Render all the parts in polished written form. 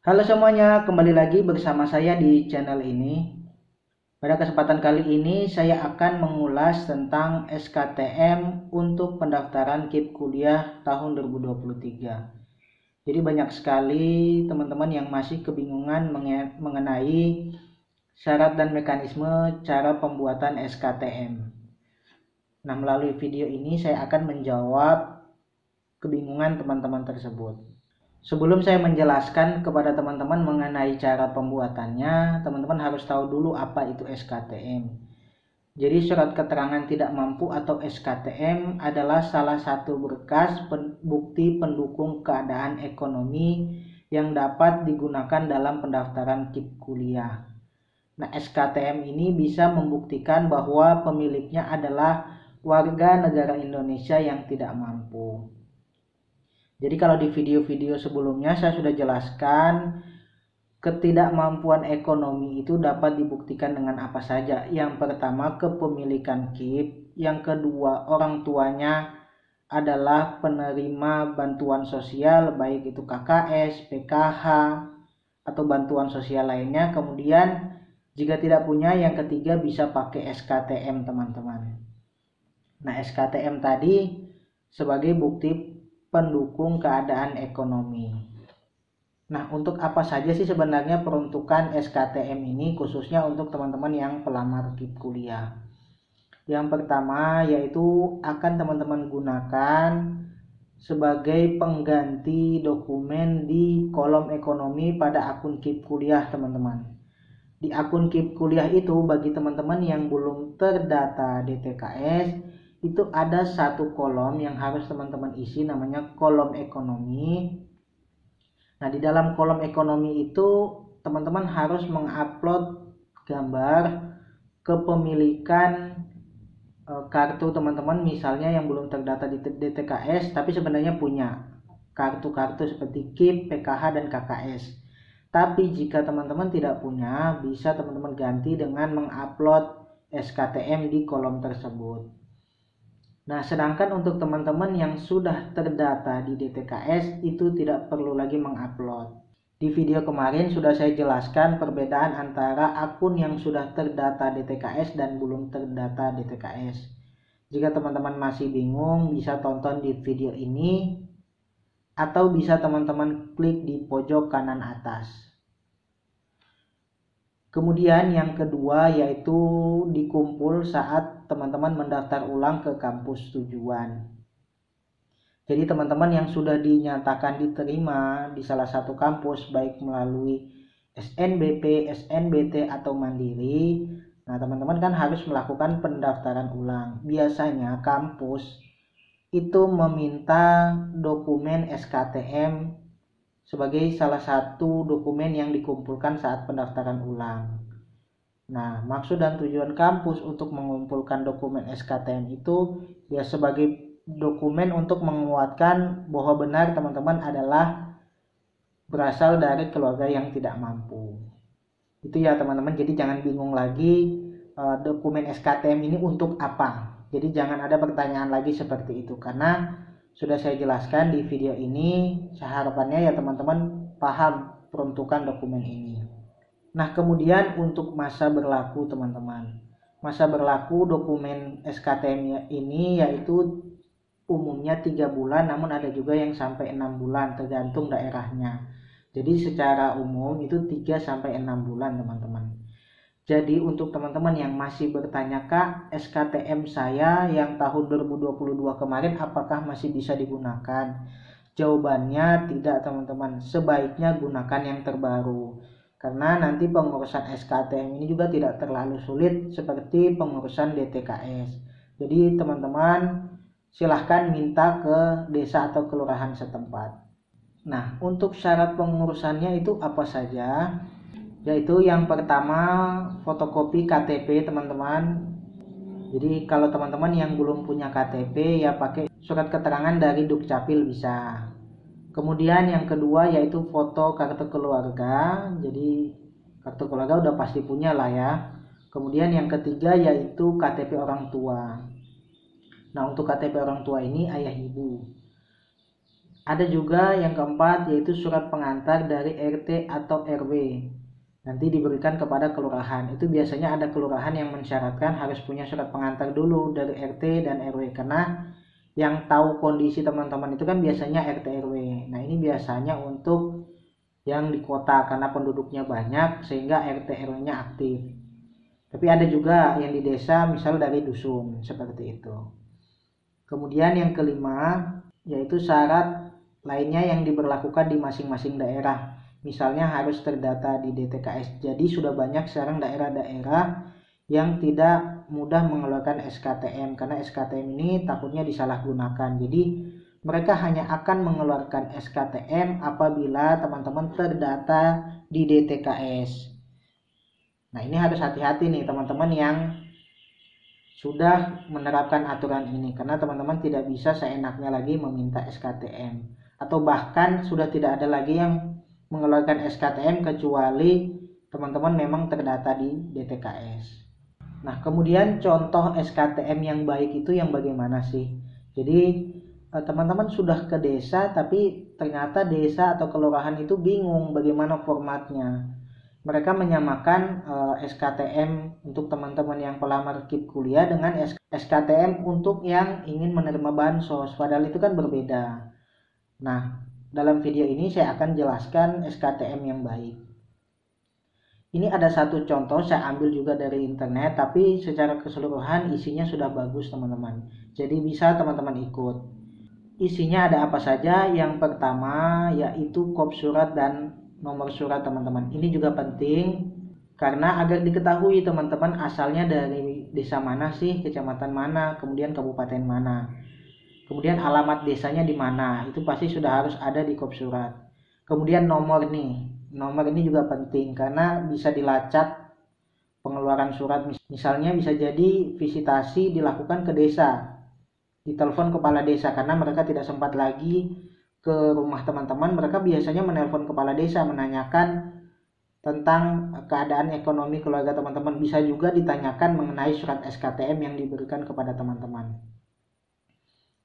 Halo semuanya, kembali lagi bersama saya di channel ini. Pada kesempatan kali ini saya akan mengulas tentang SKTM untuk pendaftaran KIP kuliah tahun 2023. Jadi banyak sekali teman-teman yang masih kebingungan mengenai syarat dan mekanisme cara pembuatan SKTM. Nah, melalui video ini saya akan menjawab kebingungan teman-teman tersebut. Sebelum saya menjelaskan kepada teman-teman mengenai cara pembuatannya, teman-teman harus tahu dulu apa itu SKTM. Jadi surat keterangan tidak mampu atau SKTM adalah salah satu berkas bukti pendukung keadaan ekonomi yang dapat digunakan dalam pendaftaran KIP kuliah. Nah, SKTM ini bisa membuktikan bahwa pemiliknya adalah warga negara Indonesia yang tidak mampu. Jadi kalau di video-video sebelumnya saya sudah jelaskan ketidakmampuan ekonomi itu dapat dibuktikan dengan apa saja. Yang pertama, kepemilikan KIP. Yang kedua, orang tuanya adalah penerima bantuan sosial, baik itu KKS, PKH, atau bantuan sosial lainnya. Kemudian jika tidak punya, yang ketiga bisa pakai SKTM teman-teman. Nah, SKTM tadi sebagai bukti pendukung keadaan ekonomi. Nah, untuk apa saja sih sebenarnya peruntukan SKTM ini khususnya untuk teman-teman yang pelamar KIP kuliah? Yang pertama yaitu akan teman-teman gunakan sebagai pengganti dokumen di kolom ekonomi pada akun KIP kuliah teman-teman. Di akun KIP kuliah itu bagi teman-teman yang belum terdata DTKS itu ada satu kolom yang harus teman-teman isi, namanya kolom ekonomi. Nah, di dalam kolom ekonomi itu teman-teman harus mengupload gambar kepemilikan kartu teman-teman, misalnya yang belum terdata di DTKS tapi sebenarnya punya kartu-kartu seperti KIP, PKH, dan KKS. Tapi jika teman-teman tidak punya, bisa teman-teman ganti dengan mengupload SKTM di kolom tersebut. Nah, sedangkan untuk teman-teman yang sudah terdata di DTKS itu tidak perlu lagi mengupload. Di video kemarin sudah saya jelaskan perbedaan antara akun yang sudah terdata DTKS dan belum terdata DTKS. Jika teman-teman masih bingung, bisa tonton di video ini atau bisa teman-teman klik di pojok kanan atas. Kemudian yang kedua yaitu dikumpul saat teman-teman mendaftar ulang ke kampus tujuan. Jadi teman-teman yang sudah dinyatakan diterima di salah satu kampus baik melalui SNBP, SNBT, atau Mandiri, nah teman-teman kan harus melakukan pendaftaran ulang. Biasanya kampus itu meminta dokumen SKTM sebagai salah satu dokumen yang dikumpulkan saat pendaftaran ulang. Nah, maksud dan tujuan kampus untuk mengumpulkan dokumen SKTM itu ya sebagai dokumen untuk menguatkan bahwa benar teman-teman adalah berasal dari keluarga yang tidak mampu. Itu ya teman-teman, jadi jangan bingung lagi dokumen SKTM ini untuk apa. Jadi jangan ada pertanyaan lagi seperti itu karena sudah saya jelaskan di video ini. Harapannya ya teman-teman paham peruntukan dokumen ini. Nah, kemudian untuk masa berlaku teman-teman. Masa berlaku dokumen SKTM ini yaitu umumnya 3 bulan, namun ada juga yang sampai 6 bulan tergantung daerahnya. Jadi secara umum itu 3 sampai 6 bulan teman-teman. Jadi untuk teman-teman yang masih bertanya, Kak, SKTM saya yang tahun 2022 kemarin apakah masih bisa digunakan? Jawabannya tidak teman-teman, sebaiknya gunakan yang terbaru. Karena nanti pengurusan SKTM ini juga tidak terlalu sulit seperti pengurusan DTKS. Jadi teman-teman silahkan minta ke desa atau kelurahan setempat. Nah, untuk syarat pengurusannya itu apa saja? Yaitu yang pertama fotokopi KTP teman-teman. Jadi kalau teman-teman yang belum punya KTP ya pakai surat keterangan dari Dukcapil bisa. Kemudian yang kedua yaitu foto kartu keluarga. Jadi kartu keluarga udah pasti punya lah ya. Kemudian yang ketiga yaitu KTP orang tua. Nah, untuk KTP orang tua ini ayah ibu. Ada juga yang keempat yaitu surat pengantar dari RT atau RW. Nanti diberikan kepada kelurahan. Itu biasanya ada kelurahan yang mensyaratkan harus punya surat pengantar dulu dari RT dan RW, karena yang tahu kondisi teman-teman itu kan biasanya RT RW. Nah, ini biasanya untuk yang di kota karena penduduknya banyak sehingga RT RW-nya aktif. Tapi ada juga yang di desa, misal dari dusun, seperti itu. Kemudian yang kelima yaitu syarat lainnya yang diberlakukan di masing-masing daerah. Misalnya harus terdata di DTKS. Jadi sudah banyak sekarang daerah-daerah yang tidak mudah mengeluarkan SKTM karena SKTM ini takutnya disalahgunakan. Jadi mereka hanya akan mengeluarkan SKTM apabila teman-teman terdata di DTKS. Nah, ini harus hati-hati nih teman-teman yang sudah menerapkan aturan ini, karena teman-teman tidak bisa seenaknya lagi meminta SKTM, atau bahkan sudah tidak ada lagi yang mengeluarkan SKTM kecuali teman-teman memang terdata di DTKS. Nah, kemudian contoh SKTM yang baik itu yang bagaimana sih? Jadi teman-teman sudah ke desa tapi ternyata desa atau kelurahan itu bingung bagaimana formatnya. Mereka menyamakan SKTM untuk teman-teman yang pelamar KIP kuliah dengan SKTM untuk yang ingin menerima bansos, padahal itu kan berbeda. Nah, dalam video ini saya akan jelaskan SKTM yang baik. Ini ada satu contoh, saya ambil juga dari internet, tapi secara keseluruhan isinya sudah bagus teman-teman. Jadi bisa teman-teman ikut. Isinya ada apa saja? Yang pertama yaitu kop surat dan nomor surat teman-teman. Ini juga penting karena agar diketahui teman-teman asalnya dari desa mana sih, kecamatan mana, kemudian kabupaten mana. Kemudian alamat desanya di mana, itu pasti sudah harus ada di kop surat. Kemudian nomor ini juga penting karena bisa dilacak pengeluaran surat. Misalnya bisa jadi visitasi dilakukan ke desa, ditelepon kepala desa karena mereka tidak sempat lagi ke rumah teman-teman, mereka biasanya menelpon kepala desa menanyakan tentang keadaan ekonomi keluarga teman-teman. Bisa juga ditanyakan mengenai surat SKTM yang diberikan kepada teman-teman.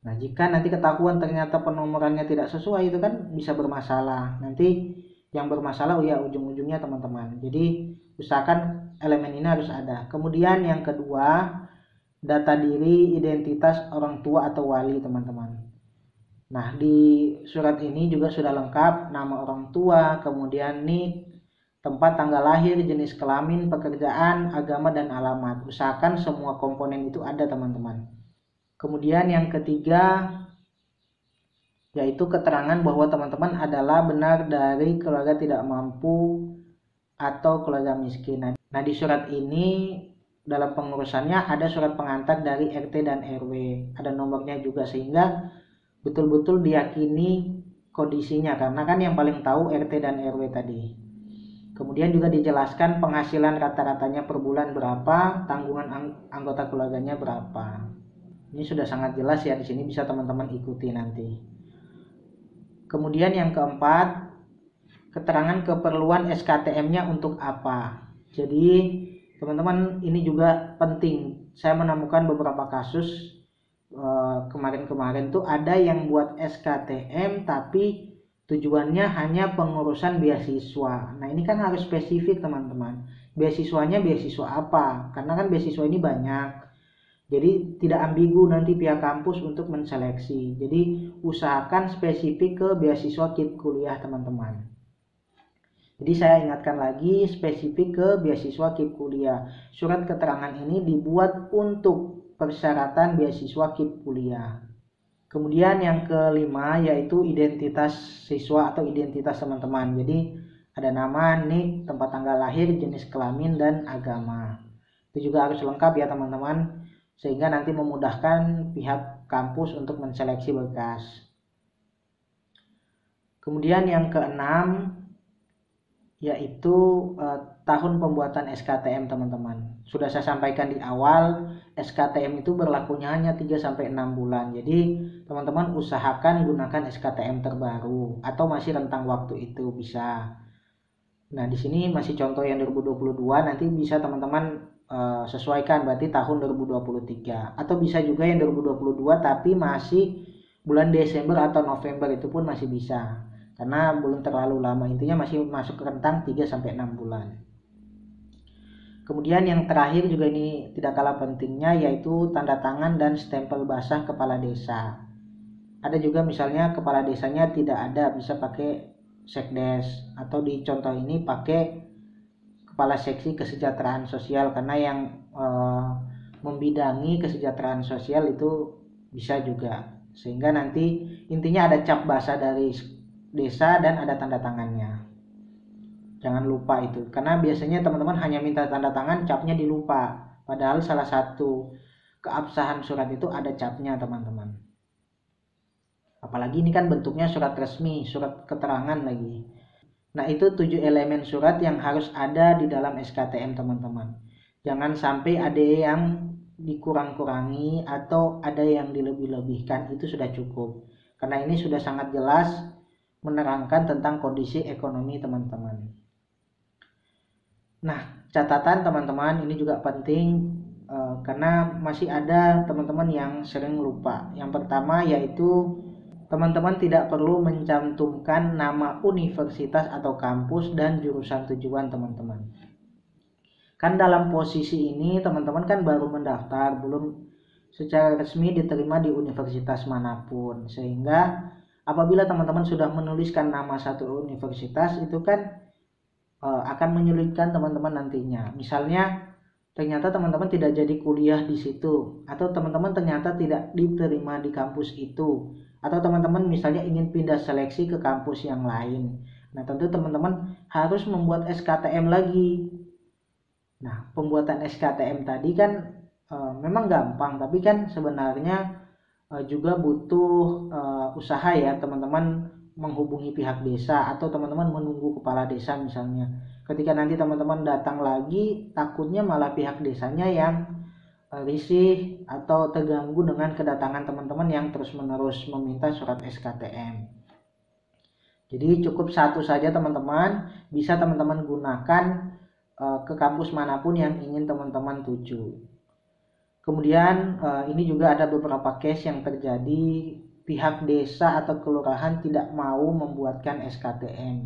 Nah, jika nanti ketahuan ternyata penomorannya tidak sesuai, itu kan bisa bermasalah. Nanti yang bermasalah ujung-ujungnya teman-teman. Jadi usahakan elemen ini harus ada. Kemudian yang kedua, data diri, identitas orang tua atau wali teman-teman. Nah, di surat ini juga sudah lengkap nama orang tua, kemudian nik, tempat tanggal lahir, jenis kelamin, pekerjaan, agama, dan alamat. Usahakan semua komponen itu ada teman-teman. Kemudian yang ketiga yaitu keterangan bahwa teman-teman adalah benar dari keluarga tidak mampu atau keluarga miskin. Nah, di surat ini dalam pengurusannya ada surat pengantar dari RT dan RW, ada nomornya juga sehingga betul-betul diyakini kondisinya, karena kan yang paling tahu RT dan RW tadi. Kemudian juga dijelaskan penghasilan rata-ratanya per bulan berapa, tanggungan anggota keluarganya berapa. Ini sudah sangat jelas ya, di sini bisa teman-teman ikuti nanti. Kemudian yang keempat, keterangan keperluan SKTM-nya untuk apa. Jadi teman-teman ini juga penting. Saya menemukan beberapa kasus kemarin-kemarin tuh ada yang buat SKTM tapi tujuannya hanya pengurusan beasiswa. Nah, ini kan harus spesifik teman-teman. Beasiswanya beasiswa apa? Karena kan beasiswa ini banyak. Jadi tidak ambigu nanti pihak kampus untuk menseleksi. Jadi usahakan spesifik ke beasiswa KIP kuliah teman-teman. Jadi saya ingatkan lagi, spesifik ke beasiswa KIP kuliah. Surat keterangan ini dibuat untuk persyaratan beasiswa KIP kuliah. Kemudian yang kelima yaitu identitas siswa atau identitas teman-teman. Jadi ada nama, nik, tempat tanggal lahir, jenis kelamin, dan agama. Itu juga harus lengkap ya teman-teman, sehingga nanti memudahkan pihak kampus untuk menseleksi berkas. Kemudian yang keenam yaitu tahun pembuatan SKTM teman-teman. Sudah saya sampaikan di awal, SKTM itu berlakunya hanya 3-6 bulan. Jadi teman-teman usahakan gunakan SKTM terbaru atau masih rentang waktu itu bisa. Nah, di sini masih contoh yang 2022, nanti bisa teman-teman sesuaikan berarti tahun 2023, atau bisa juga yang 2022 tapi masih bulan Desember atau November itu pun masih bisa, karena belum terlalu lama, intinya masih masuk ke rentang 3-6 bulan. Kemudian yang terakhir juga ini tidak kalah pentingnya, yaitu tanda tangan dan stempel basah kepala desa. Ada juga misalnya kepala desanya tidak ada, bisa pakai sekdes, atau di contoh ini pakai kepala seksi kesejahteraan sosial, karena yang membidangi kesejahteraan sosial itu bisa juga, sehingga nanti intinya ada cap basah dari desa dan ada tanda tangannya. Jangan lupa itu, karena biasanya teman-teman hanya minta tanda tangan, capnya dilupa, padahal salah satu keabsahan surat itu ada capnya teman-teman. Apalagi ini kan bentuknya surat resmi, surat keterangan lagi. Nah, itu 7 elemen surat yang harus ada di dalam SKTM teman-teman. Jangan sampai ada yang dikurang-kurangi atau ada yang dilebih-lebihkan, itu sudah cukup. Karena ini sudah sangat jelas menerangkan tentang kondisi ekonomi teman-teman. Nah, catatan teman-teman ini juga penting karena masih ada teman-teman yang sering lupa. Yang pertama yaitu teman-teman tidak perlu mencantumkan nama universitas atau kampus dan jurusan tujuan teman-teman. Kan dalam posisi ini teman-teman kan baru mendaftar, belum secara resmi diterima di universitas manapun. Sehingga apabila teman-teman sudah menuliskan nama satu universitas, itu kan akan menyulitkan teman-teman nantinya. Misalnya ternyata teman-teman tidak jadi kuliah di situ, atau teman-teman ternyata tidak diterima di kampus itu, atau teman-teman misalnya ingin pindah seleksi ke kampus yang lain. Nah, tentu teman-teman harus membuat SKTM lagi. Nah, pembuatan SKTM tadi kan memang gampang, tapi kan sebenarnya juga butuh usaha ya teman-teman, menghubungi pihak desa atau teman-teman menunggu kepala desa misalnya. Ketika nanti teman-teman datang lagi, takutnya malah pihak desanya yang risih atau terganggu dengan kedatangan teman-teman yang terus-menerus meminta surat SKTM. Jadi cukup satu saja teman-teman, bisa teman-teman gunakan ke kampus manapun yang ingin teman-teman tuju. Kemudian ini juga ada beberapa case yang terjadi, pihak desa atau kelurahan tidak mau membuatkan SKTM.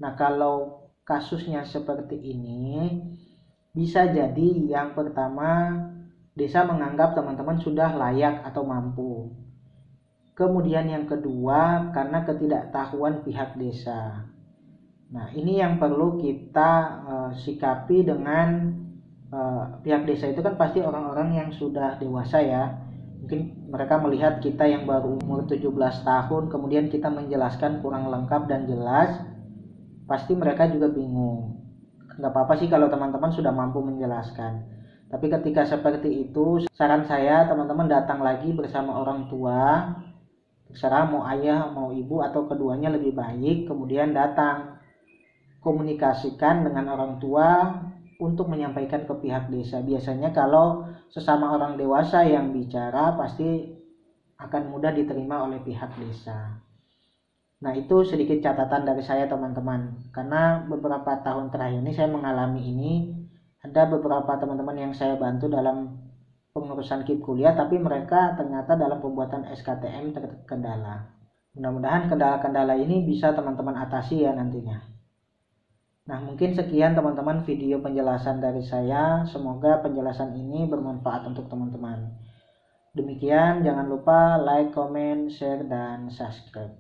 Nah, kalau kasusnya seperti ini, bisa jadi yang pertama desa menganggap teman-teman sudah layak atau mampu. Kemudian yang kedua karena ketidaktahuan pihak desa. Nah, ini yang perlu kita sikapi dengan pihak desa itu kan pasti orang-orang yang sudah dewasa ya. Mungkin mereka melihat kita yang baru umur 17 tahun, kemudian kita menjelaskan kurang lengkap dan jelas, pasti mereka juga bingung. Nggak apa-apa sih kalau teman-teman sudah mampu menjelaskan. Tapi ketika seperti itu, saran saya teman-teman datang lagi bersama orang tua, terserah mau ayah, mau ibu, atau keduanya lebih baik, kemudian datang. Komunikasikan dengan orang tua untuk menyampaikan ke pihak desa. Biasanya kalau sesama orang dewasa yang bicara pasti akan mudah diterima oleh pihak desa. Nah, itu sedikit catatan dari saya teman-teman, karena beberapa tahun terakhir ini saya mengalami ini. Ada beberapa teman-teman yang saya bantu dalam pengurusan KIP kuliah, tapi mereka ternyata dalam pembuatan SKTM terkendala. Mudah-mudahan kendala-kendala ini bisa teman-teman atasi ya nantinya. Nah, mungkin sekian teman-teman video penjelasan dari saya. Semoga penjelasan ini bermanfaat untuk teman-teman. Demikian, jangan lupa like, comment, share, dan subscribe.